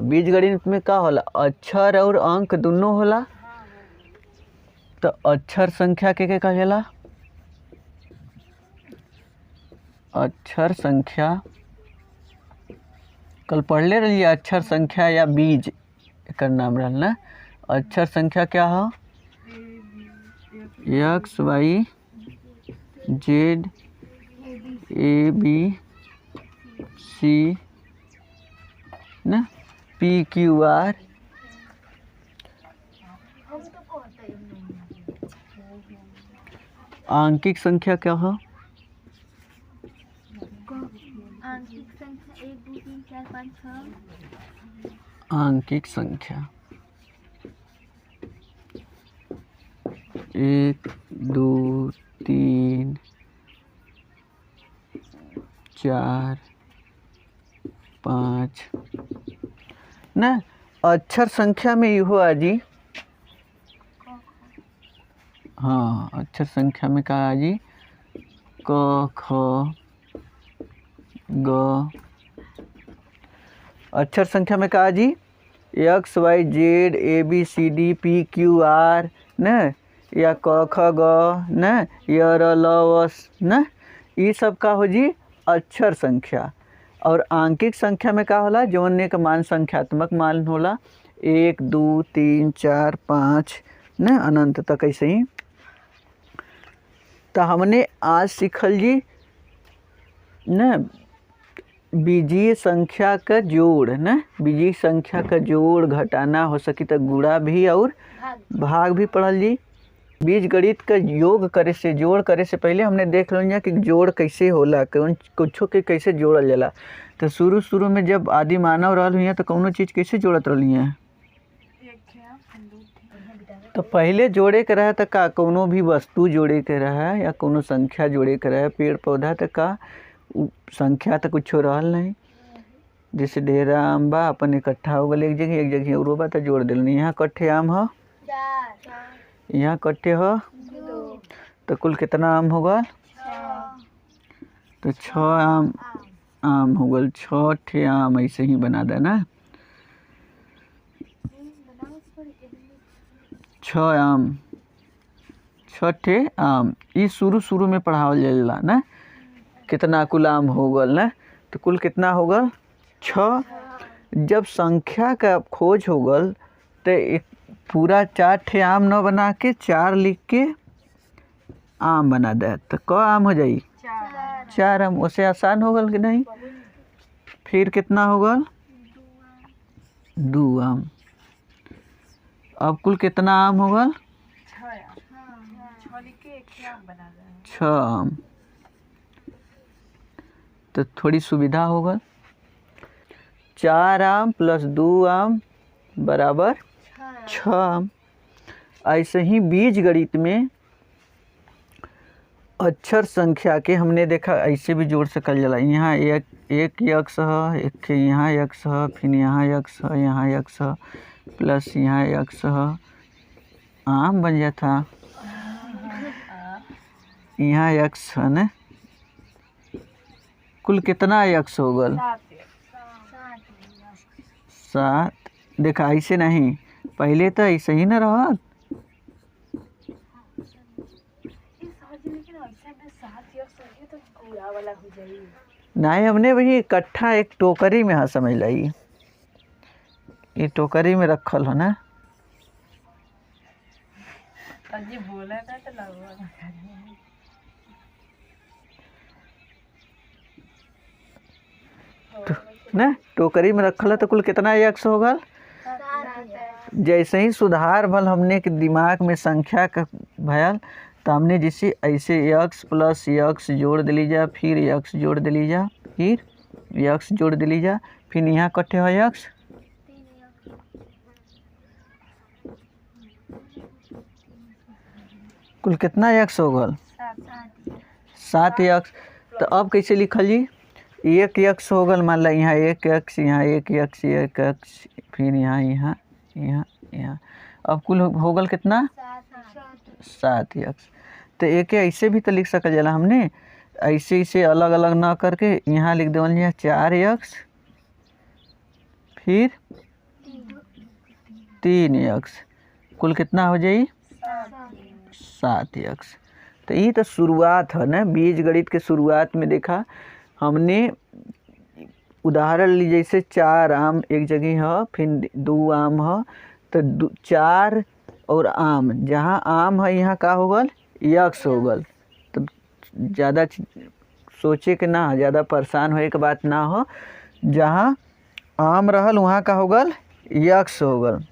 बीजगणित में का होला, अक्षर और अंक दोनों होला। तो अक्षर संख्या के कहा जाला, अक्षर संख्या कल पढ़ले रहिए, अक्षर संख्या या बीज एकर नाम रहल ना। अक्षर संख्या क्या हो, X Y Z A B C ना, पी क्यू आर। आंकिक संख्या क्या हो, आंशिक संख्या 1 2 3 4 5 6। आंकिक संख्या 1 2 3 4 5 ना। अक्षर संख्या में इहो आजी, हाँ अक्षर संख्या में का आजी, क ख ग। अक्षर संख्या में का आजी, X Y Z A B C D P Q R न, या क ख ग न, य र ल व न, ये सब का हो जी अक्षर संख्या। और आंकिक संख्या में का होला, जौन एक मान संख्यात्मक मान होला, 1 2 3 4 5 न अनंत तक ऐसे ही। तो हमने आज सीखल जी न बीजीय संख्या का जोड़ न, बीजीय संख्या का जोड़ घटाना हो सकी तो गुणा भी और भाग भी पढ़ल जी। बीज गणित का योग करे से, जोड़ करे से पहले हमने देख लिया कि जोड़ कैसे होला, कौन कुछो के कैसे जोड़ल जाला। तो शुरू में जब आदि मानव रहल हुई तो कौनो चीज़ कैसे जोड़त रहली हैं, तो पहले जोड़े के रहा तो का कौनो भी वस्तु जोड़े के रहा या कोनो संख्या जोड़े के रहा, पेड़ पौधा तो का संख्या तो कुछ रहल नहीं। जैसे ढेरा आम बा अपन इकट्ठा हो गल एक जगह और बा तो जोड़ दिल। यहाँ कट्ठे आम हो, यहाँ कट्ठे हो, तो कुल कितना आम होगा, तो 6 आम हो गल, 6 ठे आम ऐसे ही बना देना, 6 आम, 6 ठे आम। ये शुरू में पढ़ावल जाला ना, कितना कुल आम हो गल ना, तो कुल कितना हो गल 6। जब संख्या का खोज हो गल तो एक पूरा 4 ठे आम न बना के 4 लिख के आम बना दे, तो क आम हो जाई 4 आम। उससे आसान हो गल कि नहीं। फिर कितना हो गल 2 आम। अब कुल कितना आम हो गल 6 आम। तो थोड़ी सुविधा हो गल, 4 आम प्लस 2 आम बराबर 6 आम। ऐसे ही बीज गणित में अक्षर संख्या के हमने देखा ऐसे भी जोड़ सकल जाला। यहाँ एक यक्स है, एक के यहाँ यक्स है, फिर यहाँ यक्स है, यहाँ यक्स है, प्लस यहाँ यक्स है, आम बन जाता। यहाँ यक्स है ना, कुल कितना यक्स हो गल 7। देखा ऐसे नहीं, पहले तो ऐसे ही ना रहा। नहीं हमने वही इकट्ठा एक टोकरी में समझ लाई, ये टोकरी में रखल हो ना। तो ना टोकरी में रखल है तो कुल कितना यक्स होगा। जैसे ही सुधार भल हमने के दिमाग में संख्या का भयल, तो हमने जैसे ऐसे यक्स प्लस यक्स जोड़ दिली जा, फिर यक्स जोड़ दिली जा, फिर यक्स जोड़ दिली जा, फिर यहाँ कट्ठे हो यक्स, कुल कितना यक्स हो गल 7 यक्स। तो अब कैसे लिखल जी, 1 यक्स हो गल, मान ला यहाँ 1 यक्स, यहाँ 1 यक्स, 1 यक्स, फिर यहाँ यहाँ यहाँ यहाँ। अब कुल हो गल कितना 7 यक्स। तो एक ऐसे भी तो लिख सकल जाला हमने, ऐसे इसे अलग अलग ना करके यहाँ लिख देवल यहाँ 4 यक्स, फिर 3x, कुल कितना हो जाई 7x। तो ये तो शुरुआत है ना, बीज गणित के शुरुआत में देखा हमने उदाहरण ली, जैसे 4 आम एक जगह है, फिर 2 आम है, तो 4 और आम, जहाँ आम है यहाँ का हो गल यक्स हो गल। तो ज़्यादा सोचे के ना, ज़्यादा परेशान होए के बात ना हो, जहाँ आम रहल वहाँ का हो गल यक्स हो गल।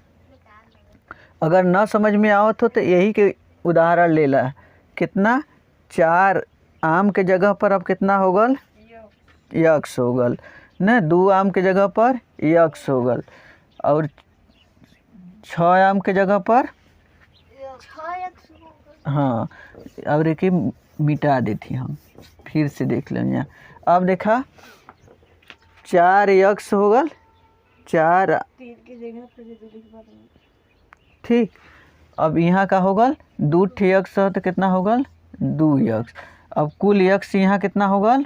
अगर ना समझ में आओ तो यही के उदाहरण ले ला, कितना 4 आम के जगह पर अब कितना हो गल यक्स हो गल न, 2 आम के जगह पर यक्स हो गल, और 6 आम के जगह पर हाँ। अब देखिए मिटा देती हम, फिर से देख लेंगे। अब देखा 4x हो गल, 4 ठीक। अब यहाँ का हो गल 2x है तो कितना हो गल 2x। अब कुल x यहाँ कितना हो गल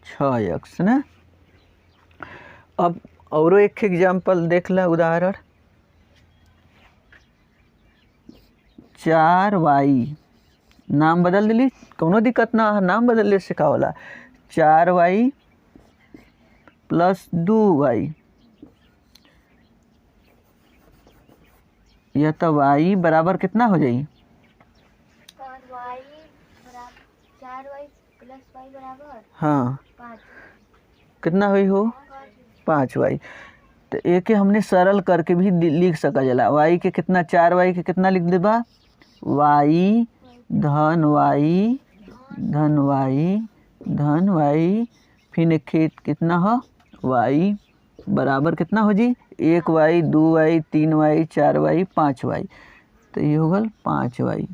6x ना। अब और एक एग्जाम्पल देख ला, उदाहरण 4y, नाम बदल दिली, कोनो दिक्कत ना, नाम बदलने से का होला। 4y प्लस 2y, यह तो y बराबर कितना हो जाई 4y प्लस y बराबर हाँ 5। कितना हुई हो 5y। तो एक के हमने सरल करके भी लिख सका जला, y के कितना 4y के कितना लिख देबा y धन y धन y धन y, फिर एक खेत कितना हो y बराबर कितना हो जी 1y 2y 3y 4y 5y। तो ये हो गल 5y,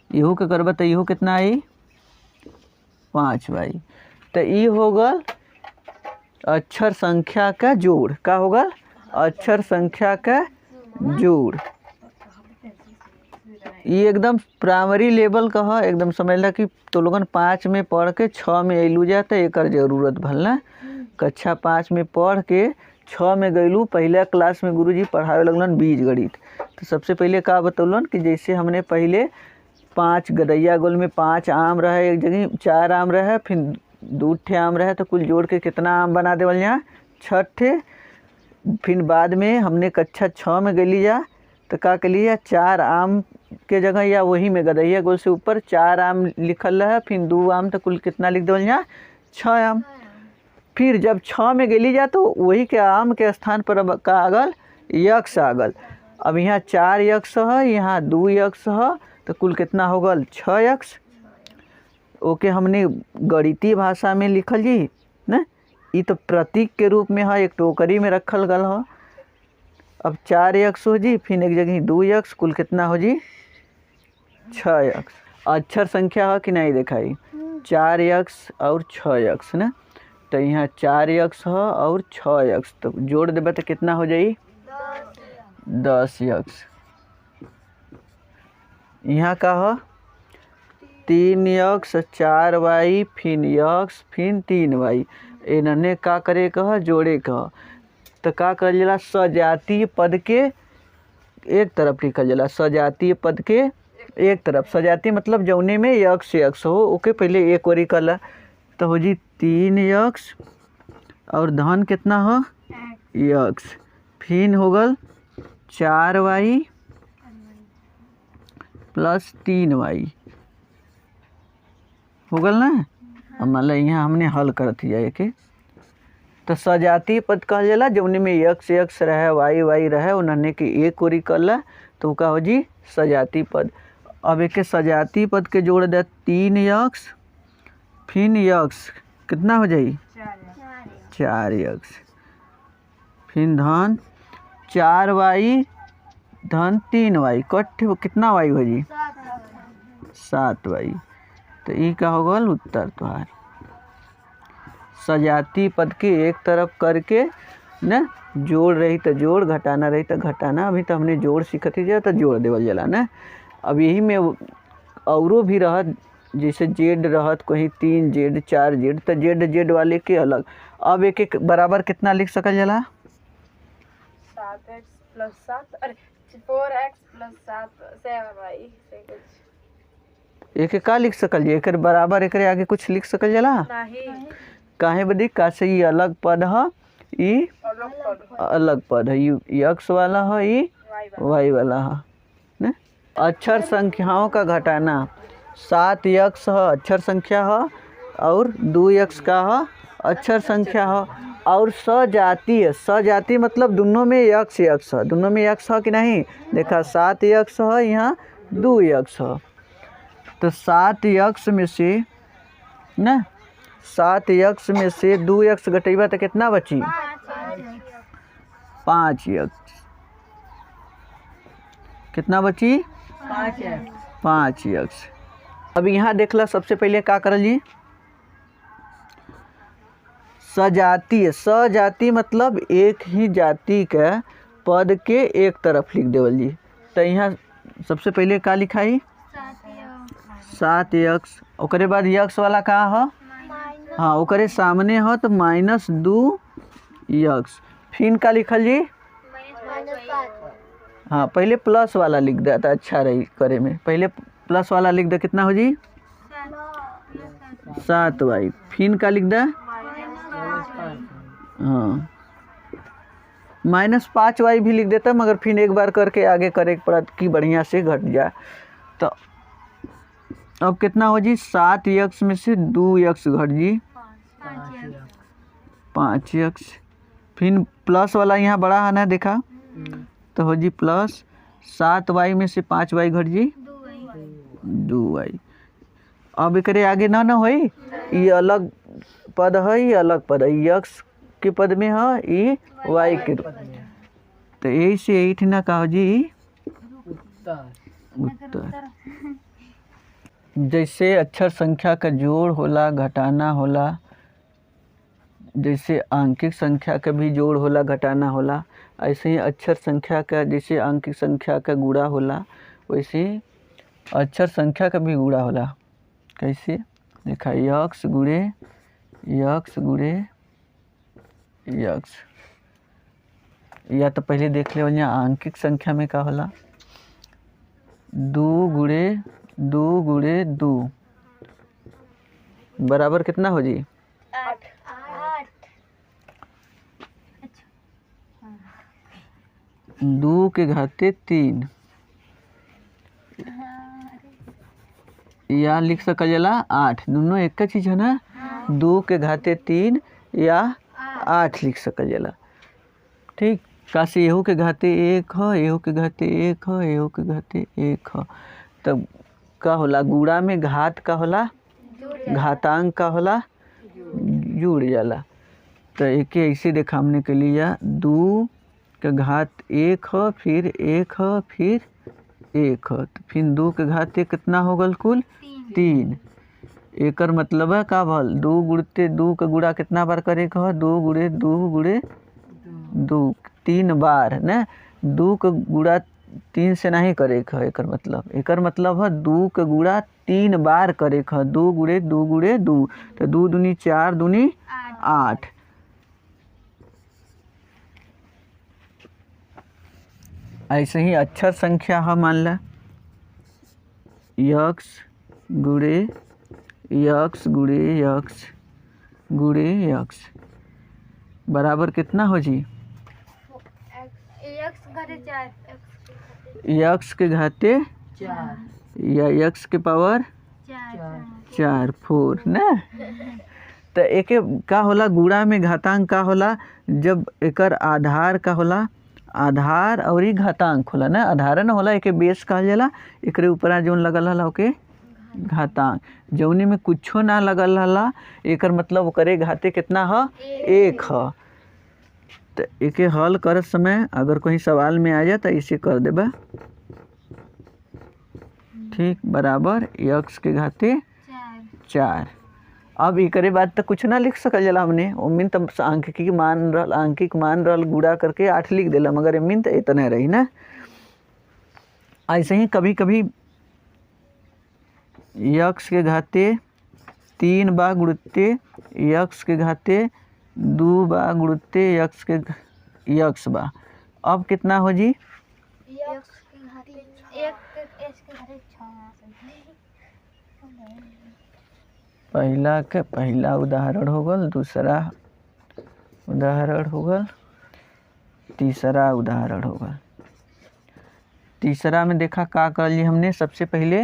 इहो के करबा तो इहो कितना आई 5y। तो ये हो गल अक्षर संख्या का जोड़, का हो गल अक्षर संख्या का जोड़। ये एकदम प्राइमरी लेवल का है, एकदम समझ ला कि तो लोगन 5 में पढ़ के 6 में अइलू जाता है, एक जरूरत भल ना। कक्षा 5 में पढ़ के 6 में गईलू, पहला क्लास में गुरुजी पढ़ावे लगलन बीज गणित। तो सबसे पहले का बतौलन कि जैसे हमने पहले 5 गदैया गोल में 5 आम रहे, एक जगह 4 आम रहे, फिर 2 ठे आम रहे, तो कुल जोड़ के कितना आम बना देवल यहाँ 6 ठे। फिर बाद में हमने कक्षा 6 में गली जा तो का के लिए 4 आम के जगह या वही में गदैया गोल से ऊपर 4 आम लिखल रहा, फिर 2 आम, तो कुल कितना लिख देवल यहाँ 6 आम। फिर जब 6 में गली जा तो वही के आम के स्थान पर अब का आगल यक्स आगल। अब यहाँ 4x है, यहाँ 2x है, तो कुल कितना हो गल 6x। ओके हमने गणितीय भाषा में लिखल जी ना, ये तो प्रतीक के रूप में है, एक टोकरी में रखल गल है। अब 4x हो जी, फिर एक जगह 2x, कुल कितना हो जी 6x। अक्षर संख्या है कि नहीं दिखाई 4x और 6x ना, तो यहाँ 4x है और 6x, तो जोड़ देबा तो कितना हो जाई 10x। यहाँ का है 3x 4y फिर x फिर 3y, इन्हें का करे कह जोड़े कह। तो का कर जला सजातीय पद के एक तरफ लिखल जला, सजातीय पद के एक तरफ, सजातीय मतलब जौने में x x हो ओके पहले एक ओरी कला। तो हो जी 3x और धन कितना हो x, फिर हो गल 4y प्लस 3y हो गल ना। अब मान ला यहाँ हमने हल कर दिया के, तो सजातीय पद कहल जाला जौने में x x रहे y y रहे, उन्होंने के एक ओरी कला तो का हो जी सजातीय पद। अब एक सजातीय पद के जोड़ दे 3x फिर x कितना हो जाई 4x, फिर धन 4y धन 3y कट कितना y हो जी 7y। तो ये का हो गल उत्तर तुम्हार। सजातीय पद के एक तरफ करके ना जोड़ रही तो जोड़, घटाना रही तो घटाना। अभी तो हमने जोड़ सीखती जा तो जोड़ देवल जला ना। अब यही में औरों भी रहत, जैसे जेड रहत कहीं 3 जेड 4 जेड, तो जेड जेड वाले के अलग। अब एक एक बराबर कितना लिख सकल जला 7x प्लस 7 अरे 4x प्लस 7y से कुछ एक का लिख सकल जी एक बराबर एक आगे कुछ लिख सकल जला नहीं काहे बदी का से ई अलग पद ह ई अलग पद अलग पद है ई एक्स वाला है ई वाई वाला है ने अक्षर संख्याओं का घटाना 7x है अक्षर संख्या है और 2x का है अक्षर संख्या है और सजाती है सजाती मतलब दोनों में x है दोनों में x है कि नहीं देखा 7x है यहाँ 2x है तो 7x में से ना 7x में से 2x घटेबा तो कितना बची 5x कितना बची 5x अब यहाँ देखला सबसे पहले का करल जी सजाती है सजाती मतलब एक ही जाति के पद के एक तरफ लिख देवल जी तो यहाँ सबसे पहले का लिखाई 7x ओकरे बाद x वाला का है हाँ ओकरे सामने हो तो -2x फिर का लिखल जी हाँ पहले प्लस वाला लिख दे तो अच्छा रही करे में पहले प्लस वाला लिख दे कितना हो जी 7y फिर का लिख दे हाँ -5y भी लिख देता मगर फिर एक बार करके आगे करे पड़ा कि बढ़िया से घट जाए तो अब कितना हो जी 7x में से 2x घट जी 5x फिर प्लस वाला यहाँ बड़ा है ना देखा तो हो जी प्लस 7y में से 5y घट जी 2y अब एकरे आगे ना होई ये अलग पद है ये अलग पद है x के पद में है ये y के तो यही से यही ना का हो जी उत्तर जैसे अक्षर संख्या का जोड़ होला घटाना होला जैसे आंकिक संख्या का भी जोड़ होला घटाना होला ऐसे ही अक्षर संख्या का जैसे आंकिक संख्या का गुणा होला वैसे अक्षर संख्या का भी गुणा होला कैसे देखा x गुणे x या तो पहले देख ले यहाँ आंकिक संख्या में का होला 2 गुणे 2 बराबर कितना हो जी 2 के घाते 3 या लिख सकल जाला 8 दोनों एक चीज है ना 2 के घाते 3 या 8 लिख सकल जाला ठीक काशी एहू के घाते 1 है एहू के घाते 1 है एहू के घाते 1 है तब का होला गुणा में घात का होला घातांक का होला जुड़ जाला तो एक ऐसे देखा हमने के लिया 2 के घात 1 है फिर 1 है फिर 1 है तो फिर 2 के घात कितना हो गल कुल 3 एकर मतलब है का भल 2 गुणते 2 का गुणा कितना बार करे का 2 गुणे 2 3 बार ना 2 का गुणा 3 से नहीं करे का एकर मतलब है 2 का गुणा 3 बार करे का 2 गुणे 2 तो 2 दूनी 4 दूनी 8 ऐसे ही अक्षर संख्या है मान ला x गुणे x बराबर कितना हो जी x के घाते या x के पावर 4 ना तो एक का होला गुणा में घातांक का होला जब एकर आधार का होला आधार और ही घातांक होला ना आधार न होला एक बेस कहल जाला एकरे ऊपर जौन लगल हला ओके घातांक जौनी में कुछो ना लगल हला एकर मतलब ओकरे घाते कितना ह 1 ह तो एके हल कर समय अगर कोई सवाल में आ जाए तो इसे कर देबा ठीक बराबर x के घाते 4 अब एकरे बाद तो कुछ ना लिख सकल जाला हमने उम्मीद तब आंकिक मान रहल गुणा करके 8 लिख देला मगर उम्मीद तो इतना रही ना ऐसे ही कभी कभी x के घाते 3 बा गुणते x के घाते 2 बा गुणते x बा अब कितना हो जी? एक्स के घाते एक एस के घाते 6 पहला के पहला उदाहरण हो गल, दूसरा उदाहरण हो गल, तीसरा उदाहरण हो गल। तीसरा में देखा का कर ली हमने, सबसे पहले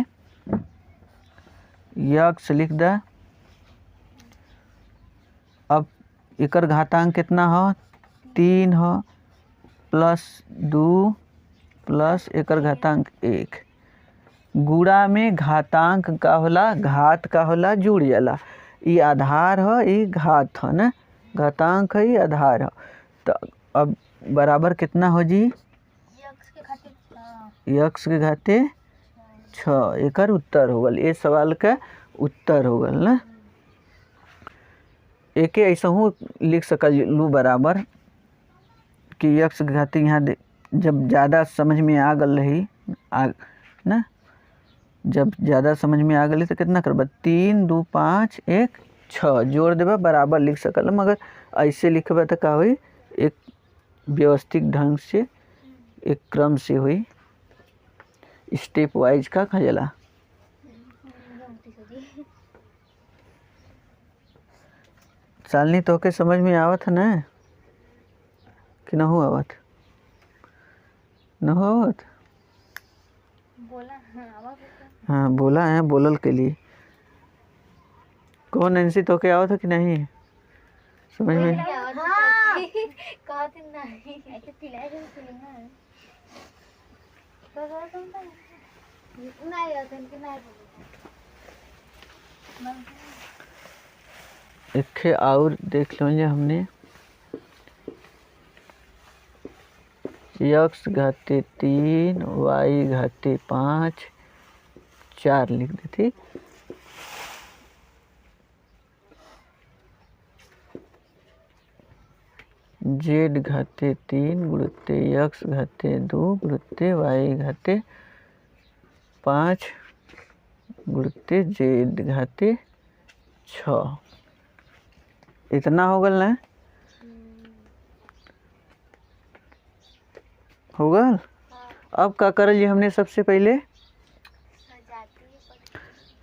यक्स लिख दा। अब एकर घातांक कितना हो? 3 हो, प्लस 2 प्लस एकर घातांक 1। गुणा में घातांक का होला, घात का होला जुड़ जाला। ये आधार हो, ये घात हो ना, घातांक है, ये आधार हो। तो अब बराबर कितना हो जी? एक्स के घाते 6 एकर उत्तर हो गल। ये सवाल का उत्तर हो गल ना। एके ऐसा हूँ लिख सकलू बराबर कि यक्स के घाते यहाँ जब ज़्यादा समझ में आ गल रही ना, जब ज़्यादा समझ में आ गई तो कितना करबा? 3 2 5 1 6 जोड़ देबा, बराबर लिख सकल। मगर ऐसे लिखबा तो का हुई, एक व्यवस्थित ढंग से एक क्रम से हुई, स्टेप वाइज का खजला। सालनी तो के समझ में आवत है ना कि ना हो आवत? न होत? बोला हाँ बोला है, बोलल के लिए। कौन नैन्सी तो के आवत है कि नहीं समझ में? कहते नहीं ऐसे पिलाए जो सुनना तो नहीं आते कि नहीं एक और देख लो हमने, यक्स घाते 3 वाई घाते 5 4 लिख देती। जेड घाते 3 गुणिते यक्स घाते 2 गुणिते वाई घाते 5 गुणिते जेड घाते 6। इतना हो गल ना? हो गल। अब का कर लिए हमने सबसे पहले?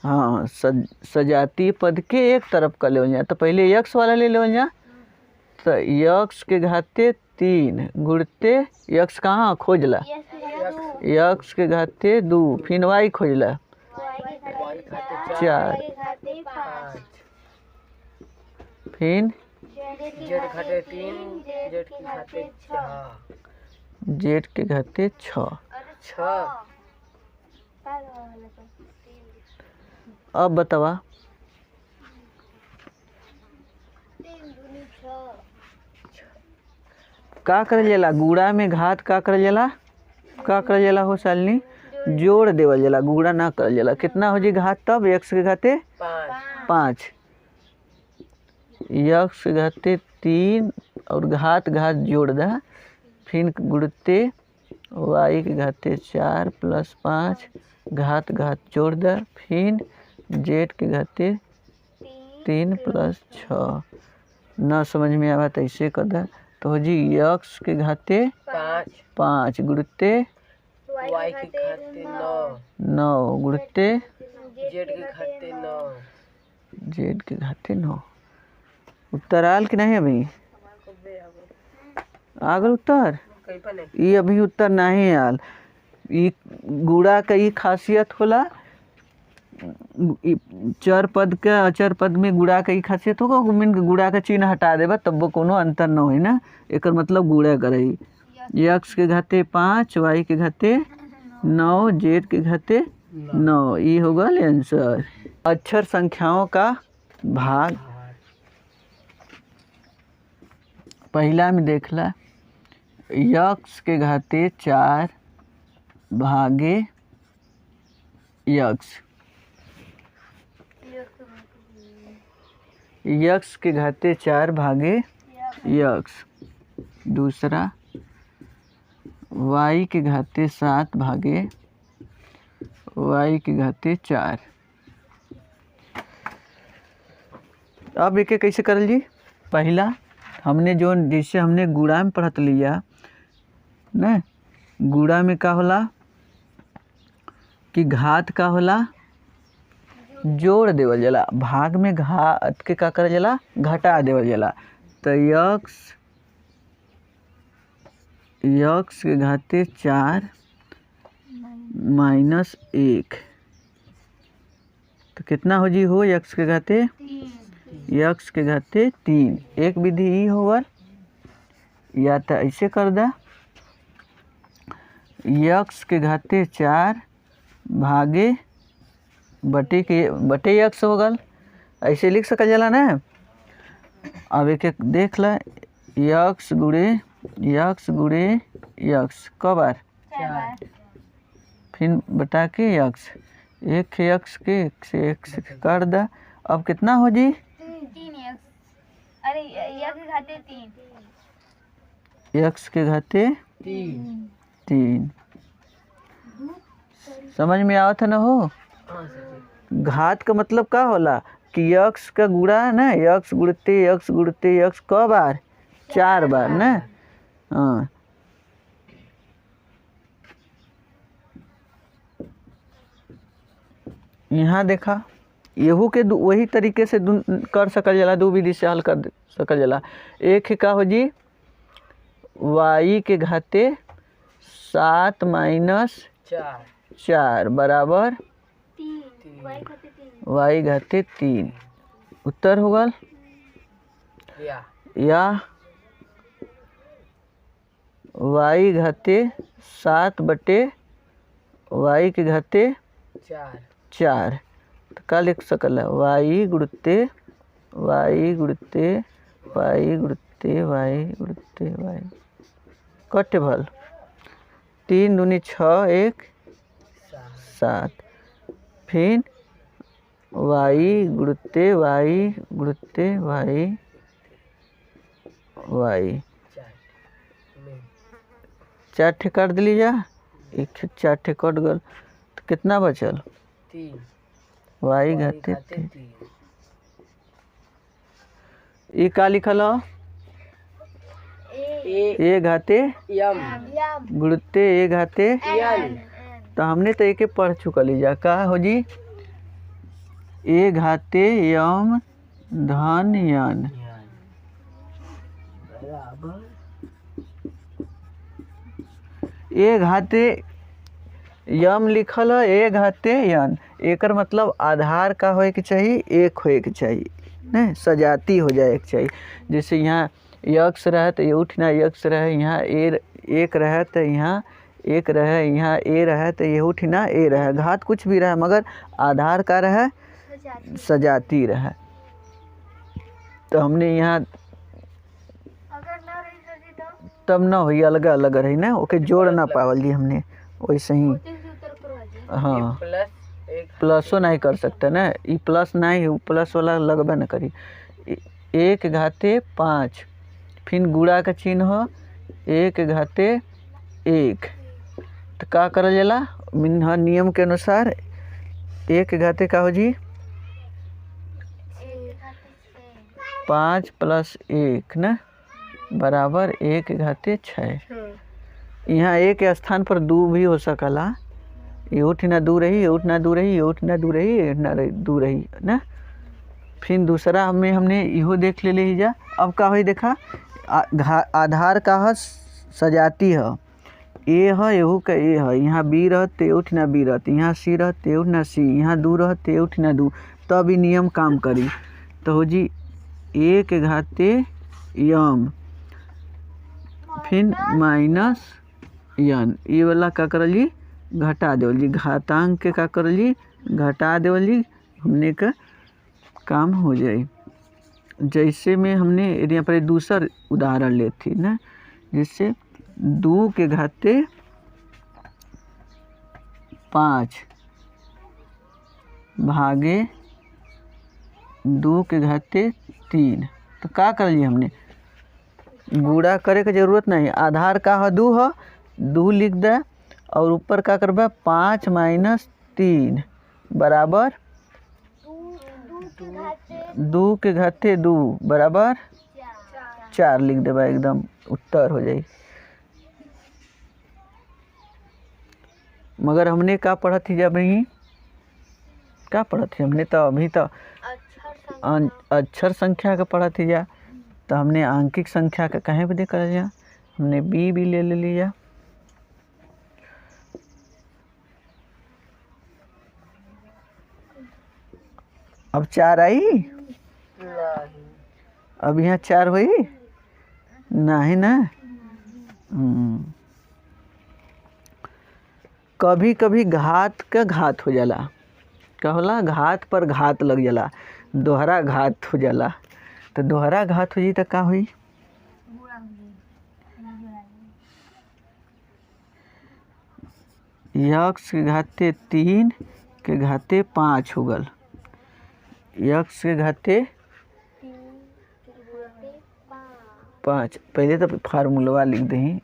हाँ, सजातीय पद के एक तरफ का ले जाए। तो पहले यक्स वाला ले लो जा। तो यक्स के घाते 3 गुणते यक्स कहाँ खोजला? यक्स के घाते 2, फिर वाई खोजला 4, फिर जेड घाटे 3 जेड के घाते 6 जेड के घाते 6। अब बतावा का करल जाला? गुणा में घात का करल जाला? का करल जाला हो सालनी? जोड़ देवल जाला, गुणा ना करल जाला। कितना हो जी घात? तब यक्स के घाते 5, यक्स के घाते 3 और घात घात जोड़ दा, फिर गुणते वाई के घाते 4 प्लस 5 घात घात जोड़ दा, फिर जेड के घाते 3 प्लस 6। न समझ में आवा तो ऐसे कर दा। तो जी यक्स के घाते 5 गुणते वाई के घाते 9 गुणते जेड के घाते 9 जेड के घाते 9। उत्तर आल कि नहीं? अभी आगल उत्तर? ये अभी उत्तर नहीं आल। ये गुणा का ये खासियत होला, चर पद का अचर पद में गुणा का ही खासियत होगा। मिन गुणा का चिन्ह हटा देबा तब वो कोनो अंतर न होई ना, एकर मतलब गुणा करई। यक्स के घाते 5 वाई के घाते 9 जेड के घाते 9, ये होगा आंसर। अक्षर संख्याओं का भाग पहला में देखला, यक्स के घाते 4 भागे यक्स, यक्स के घाते 4 भागे यक्स। दूसरा वाई के घाते 7 भागे वाई के घाते 4। अब एक कैसे कर ली? पहला हमने जो जिससे हमने गुणा में पढ़त लिया, ना। गुणा में का होला कि घात का होला जोड़ देवल जाला, भाग में घात के का करल जाला घटा देवल जाला। तो यक्स के घाते 4 माइनस 1 तो कितना हो जी हो यक्स के घाते 3। एक विधि ई होवल, या तो ऐसे कर दा यक्स के घाते 4 भागे बटे यक्स हो गल, ऐसे लिख सकल जाला ना। अब एक एक देख ला, यक्स गुड़े यक्स क बार 4 फिर बटा के यक्स, एक यक्स के एक्स कर दा। अब कितना हो जी 3 एक्स, अरे यक्स के घाते 3 यक्स के घाते 3। समझ में आवत है ना हो। हाँ सर। घात का मतलब का होला कि यक्स का गुणा ना, यक्स गुणते यक्स क बार 4 बार ना। हाँ यहाँ देखा यहू के वही तरीके से कर सकल जाला, दो विधि से हल कर सकल जाला। एक का हो जी y के घाते 7 माइनस 4 बराबर 3 y घाते 3। उत्तर हो गल। या y घाते 7 बटे y के घाते 4 तो का लिख सकल है y गुणते y कटे भल 3 दूनी 6 1 7 फिर y गुणते y 4 ठे काट दिली जा, एक 4 ठे कट गल तो कितना बचल 3 y घाते 3। ये का लिखल हो ए घाते गुणते ए घाते, तो हमने तो एक पढ़ चुकली जा। का हो जी ए घाते यम धन यन ए घाते यम लिखल है ए घाते यन, एकर मतलब आधार का होए के चाहिए 1 होए के चाहिए न, सजाती हो जाए के चाहिए। जैसे यहाँ यक्स रहे तो ये उठना यक्स रहे, यहाँ ए 1 रहे तो यहाँ 1 रहे, यहाँ ए रहे तो ये उठना ए रहे, घात कुछ भी रहे मगर आधार का रहे सजाती रहे। तो हमने यहाँ अगर ना रही तो तब ना हुई अलग अलग रही ना, ओके जोड़ ना पावल जी हमने वैसे ही। उत्तर करवा दी हाँ प्लस प्लसो नहीं कर सकते ना, ये प्लस नहीं प्लस वाला लगबे न करी। 1 घाते 5 फिर गुणा का चिन्ह हो 1 घाते 1 तो का करल जाला नियम के अनुसार 1 घाते का हो जी 5 प्लस 1 ना बराबर 1 घाते 6। यहाँ 1 के स्थान पर 2 भी हो सकला, ये उठ ना 2 रही, ये उठ ना 2 रही, ये उठ ना 2 रही, ये ना 2 रही ना। फिर दूसरा हमें हमने इहो देख ले ही जा। अब का हुई देखा आधार का है सजाती है, ए है एहू का ए है, यहाँ बी रहते उठ ना बी रहते, यहाँ सी रहते उठ ना सी, यहाँ 2 रहते उठ ना 2, तब ये नियम काम करी। तो हो जी 1 घाते यम फिर माइनस यन, ये वाला का करल जी घटा देवल जी, घातांक के का करल जी घटा देवल जी, हमने का काम हो जाए। जैसे में हमने यहाँ पर दूसरा उदाहरण ले थी ना, जिससे 2 के घाते 5 भागे 2 के घाते 3 तो का कर लिए हमने गुणा करे के जरूरत नहीं, आधार का है 2 है 2 लिख दे और ऊपर का करबा 5 माइनस 3 बराबर 2 के घाते 2 बराबर 4 लिख देबा, एकदम उत्तर हो जाए। मगर हमने क्या पढ़ा थी जब नहीं, क्या पढ़ा थी हमने, तो अभी तो अक्षर संख्या का पढ़ा थी जा, तो हमने आंकिक संख्या का कहीं भी देख जा, हमने बी भी ले लिया। अब 4 आई, नहीं अब यहाँ 4 हुई नहीं ना। कभी कभी घात का घात हो जाला, क्या होला, घात पर घात लग जाला, दोहरा घात हो जाला। तो दोहरा घात हो जी तो का हुई, बुरा हो गया यक्स के घाते 3 के घाते 5 हो गल, यक्स के घाते 5। पहले तो फार्मूलवा लिख दही,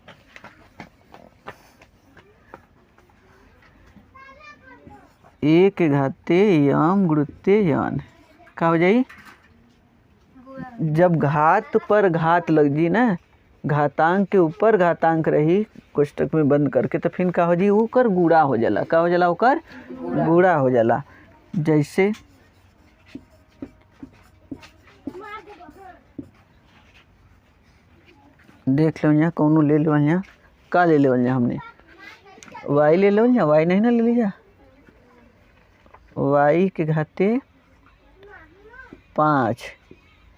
ए के घाते यम गुणुत्ते यन, का हो जाई, जब घात पर घात लग जी ना, घातांक के ऊपर घातांक रही कोष्टक में बंद करके, तो फिर का हो जी, ओकर गुणा हो जाला, का हो जाला, ओकर गुणा हो जाला। जैसे देख लो यहाँ कौनो ले लो, यहाँ का ले लो, यहाँ हमने वाई ले लो, यहाँ वाई नहीं ना ले लीजा, वाई के घाते 5,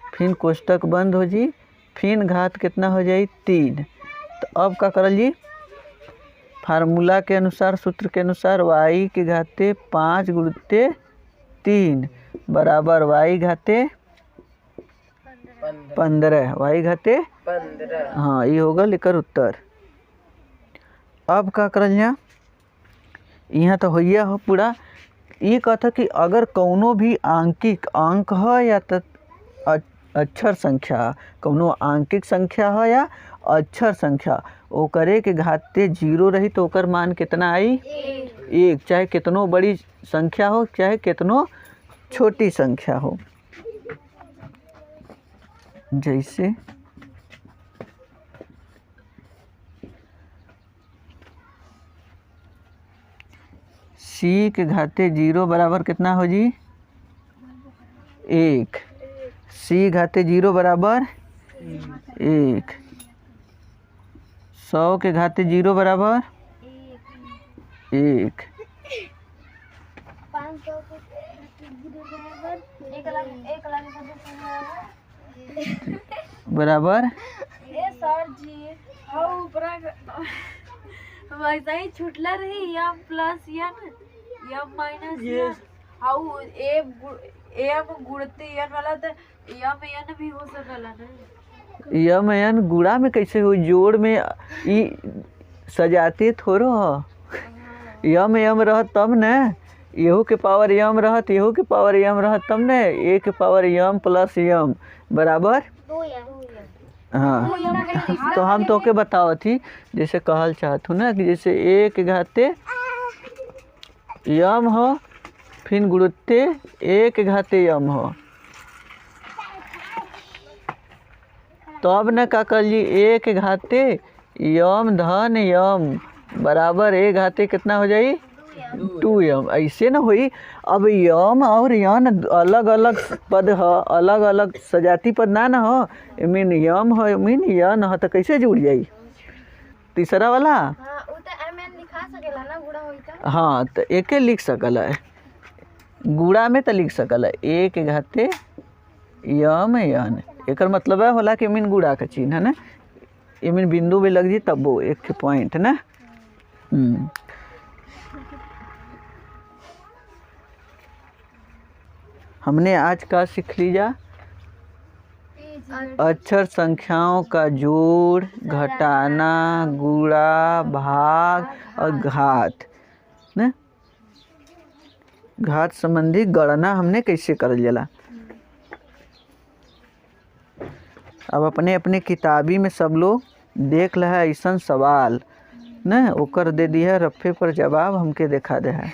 फिर कोष्टक बंद हो जी, फिर घात कितना हो जाई 3। तो अब का करल जी, फार्मूला के अनुसार, सूत्र के अनुसार वाई के घाते 5 गुणुत्ते 3 बराबर वाई घाते 15, वाई घाते 15। हाँ, ये होगा लेकर उत्तर। अब का करल यहाँ, यहाँ तो होइया हो पूरा। ये कहता कि अगर कौनो भी आंकिक अंक हो या तो अक्षर संख्या, कौनो आंकिक संख्या हो या अक्षर संख्या, ओकरे के घाते 0 रही तो ओकर मान कितना आई, 1। चाहे कितनो बड़ी संख्या हो, चाहे कितनो छोटी संख्या हो। जैसे सी के घाते 0 बराबर कितना हो जी, 1। सी घाते 0 बराबर 1। 100 के घाते 0 बराबर 1। 500 बराबर ए सर जी, हाउ ऊपरा वैसा ही छुटला रही, m plus n m minus n, how m गुणते यन वाला, तो यम यन भी हो सकला ना। यम एन गुणा में कैसे हो, जोड़ में ई सजाते थोड़ो हो, यम यम रह तब न, यहू के पावर यम रहत, यहू के पावर यम रहत तब न, ए के पावर यम प्लस यम बराबर, हाँ। तो हम तो के बताओ थी, जैसे कहल चाहत हूँ ना, कि जैसे ए के घाते यम हो, फिर गुणुत्ते ए के घाते यम हो, तब न का कर ली, ए के घाते यम धन यम बराबर ए घाते कितना हो जाई, 2m। ऐसे न होई, अब यम और यन अलग अलग पद ह, अलग अलग सजाती पद ना न हो, मीन यम हो मीन यन हो, तो कैसे जुड़ जाई तीसरा वाला। हां उ त एमएन लिखा सकेला ना, गुणा होई त। हाँ, तो एके लिख सकल है, गुणा में तो लिख सकल है, ए के घाते यम यन, एकर मतलब है होला कि मीन गुणा का चिन्ह है ना, ये मीन बिंदु भी लग जी तब वो एक पॉइंट है ना। हमने आज का सीख लीजा, अक्षर संख्याओं का जोड़, घटाना, गुणा, भाग और घात ना, घात संबंधी गणना हमने कैसे करल जाला। अब अपने अपने किताबी में सब लोग देख ल है ऐसा सवाल न, ओकर दे दिया रफे पर जवाब हमके देखा दे है।